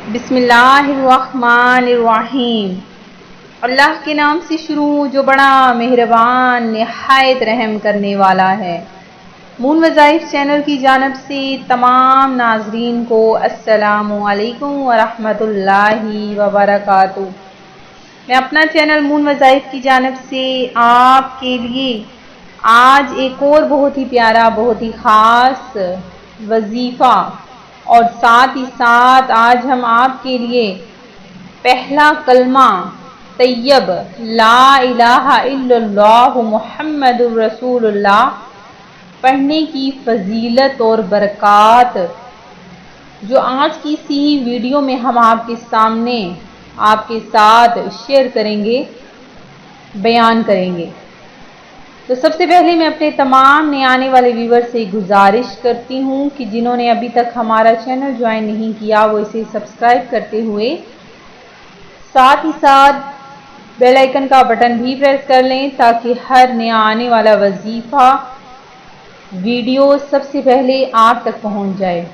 بسم اللہ الرحمن الرحیم۔ اللہ کے نام سے شروع جو بڑا مہربان نہایت رحم کرنے والا ہے۔ مون وظائف چینل کی جانب سے تمام ناظرین کو السلام علیکم ورحمۃ اللہ وبرکاتہ۔ میں اپنا چینل مون وظائف کی جانب سے آپ کے لیے آج ایک اور بہت ہی پیارا، بہت ہی خاص وظیفہ اور ساتھ ہی ساتھ آج ہم آپ کے لیے پہلا کلمہ طیب لا الہ الا اللہ محمد الرسول اللہ پڑھنے کی فضیلت اور برکات جو آج کی اسی ویڈیو میں ہم آپ کے سامنے آپ کے ساتھ شیئر کریں گے، بیان کریں گے۔ تو سب سے پہلے میں اپنے تمام نئے آنے والے ویور سے گزارش کرتی ہوں کہ جنہوں نے ابھی تک ہمارا چینل جوائن نہیں کیا وہ اسے سبسکرائب کرتے ہوئے ساتھ ہی ساتھ بیل آئیکن کا بٹن بھی پریس کر لیں تاکہ ہر نیا آنے والا وظیفہ ویڈیو سب سے پہلے آپ تک پہنچ جائے۔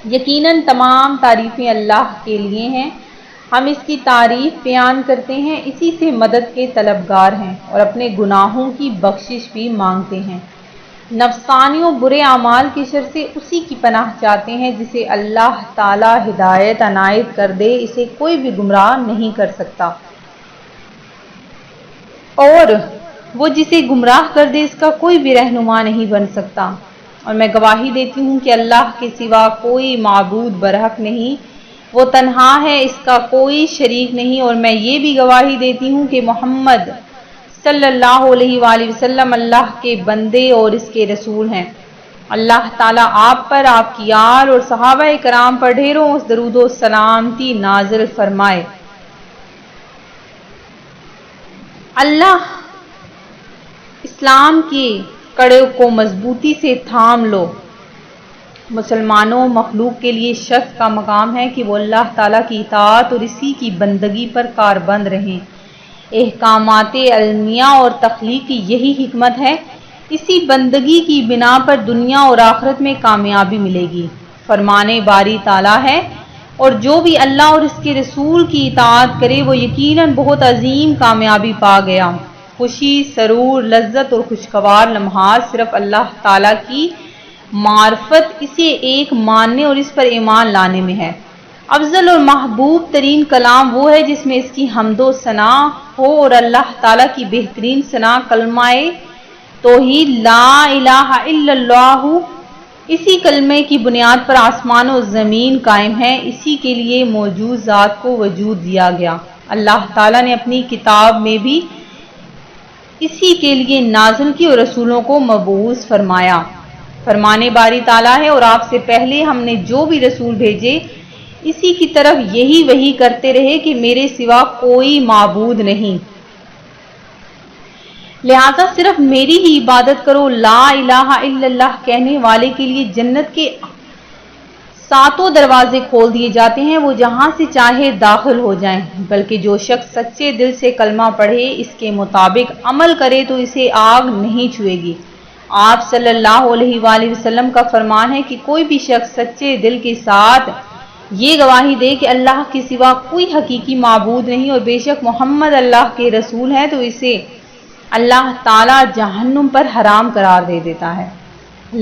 یقیناً تمام تعریفیں اللہ کے لیے ہیں، ہم اس کی تعریف بیان کرتے ہیں، اسی سے مدد کے طلبگار ہیں اور اپنے گناہوں کی بخشش بھی مانگتے ہیں۔ نفسانی و برے اعمال کے شر سے اسی کی پناہ چاہتے ہیں جسے اللہ تعالی ہدایت عنایت کر دے، اسے کوئی بھی گمراہ نہیں کر سکتا، اور وہ جسے گمراہ کر دے اس کا کوئی بھی رہنما نہیں بن سکتا۔ اور میں گواہی دیتی ہوں کہ اللہ کے سوا کوئی معبود برحق نہیں، وہ تنہا ہے، اس کا کوئی شریک نہیں، اور میں یہ بھی گواہی دیتی ہوں کہ محمد صلی اللہ علیہ وآلہ وسلم اللہ کے بندے اور اس کے رسول ہیں۔ اللہ تعالیٰ آپ پر، آپ کی آل اور صحابہ کرام پر ڈھیروں درود و سلامتی نازل فرمائے۔ اللہ اسلام کی کڑے کو مضبوطی سے تھام لو۔ مسلمانوں مخلوق کے لیے شرف کا مقام ہے کہ وہ اللہ تعالیٰ کی اطاعت اور اسی کی بندگی پر کاربند رہیں۔ احکامات علمیہ اور تخلیق کی یہی حکمت ہے، اسی بندگی کی بنا پر دنیا اور آخرت میں کامیابی ملے گی۔ فرمان باری تعالیٰ ہے، اور جو بھی اللہ اور اس کے رسول کی اطاعت کرے وہ یقیناً بہت عظیم کامیابی پا گیا۔ خوشی، سرور، لذت اور خوشگوار لمحات صرف اللہ تعالیٰ کی معرفت، اسے ایک ماننے اور اس پر ایمان لانے میں ہے۔ افضل اور محبوب ترین کلام وہ ہے جس میں اس کی حمد و ثنا ہو، اور اللہ تعالیٰ کی بہترین ثنا کلمہ توحید لا الہ الا اللہ، اسی کلمے کی بنیاد پر آسمان و زمین قائم ہے، اسی کے لیے موجود ذات کو وجود دیا گیا۔ اللہ تعالیٰ نے اپنی کتاب میں بھی اسی کے لیے نازل کی اور رسولوں کو مبعوث فرمایا۔ فرمان باری تعالیٰ ہے، اور آپ سے پہلے ہم نے جو بھی رسول بھیجے اسی کی طرف یہی وحی کرتے رہے کہ میرے سوا کوئی معبود نہیں، لہذا صرف میری ہی عبادت کرو۔ لا الہ الا اللہ کہنے والے کے لیے جنت کے 7 دروازے کھول دیے جاتے ہیں، وہ جہاں سے چاہے داخل ہو جائیں، بلکہ جو شخص سچے دل سے کلمہ پڑھے، اس کے مطابق عمل کرے تو اسے آگ نہیں چھوئے گی۔ آپ صلی اللہ علیہ وآلہ وسلم کا فرمان ہے کہ کوئی بھی شخص سچے دل کے ساتھ یہ گواہی دے کہ اللہ کے سوا کوئی حقیقی معبود نہیں اور بے شک محمد اللہ کے رسول ہیں، تو اسے اللہ تعالیٰ جہنم پر حرام قرار دے دیتا ہے۔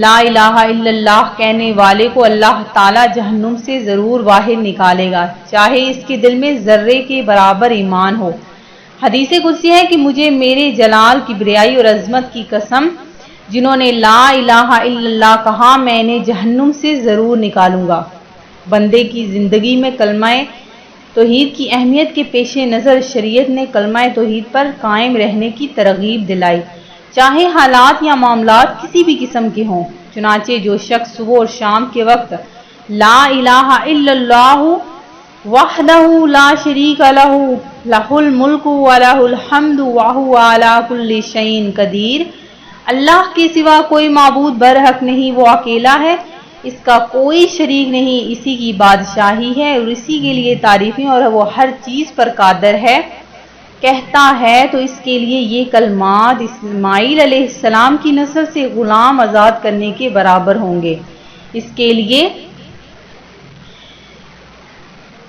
لا الہ الا اللہ کہنے والے کو اللہ تعالیٰ جہنم سے ضرور باہر نکالے گا، چاہے اس کے دل میں ذرے کے برابر ایمان ہو۔ حدیث قدسی ہے کہ مجھے میرے جلال، کبریائی اور عظمت کی قسم، جنہوں نے لا الہ الا اللہ کہا میں انہیں جہنم سے ضرور نکالوں گا۔ بندے کی زندگی میں کلمہ توحید کی اہمیت کے پیش نظر شریعت نے کلمہ توحید پر قائم رہنے کی ترغیب دلائی، چاہے حالات یا معاملات کسی بھی قسم کے ہوں۔ چنانچہ جو شخص صبح اور شام کے وقت لا الہ الا اللہ وحدہ لا شریک لہ لہ الملک ولہ الحمد وہو علی کل شیء قدیر، اللہ کے سوا کوئی معبود برحق نہیں، وہ اکیلا ہے، اس کا کوئی شریک نہیں، اسی کی بادشاہی ہے اور اسی کے لیے تعریفیں، اور وہ ہر چیز پر قادر ہے، کہتا ہے تو اس کے لیے یہ کلمات اسماعیل علیہ السلام کی نسل سے غلام آزاد کرنے کے برابر ہوں گے۔ اس کے لیے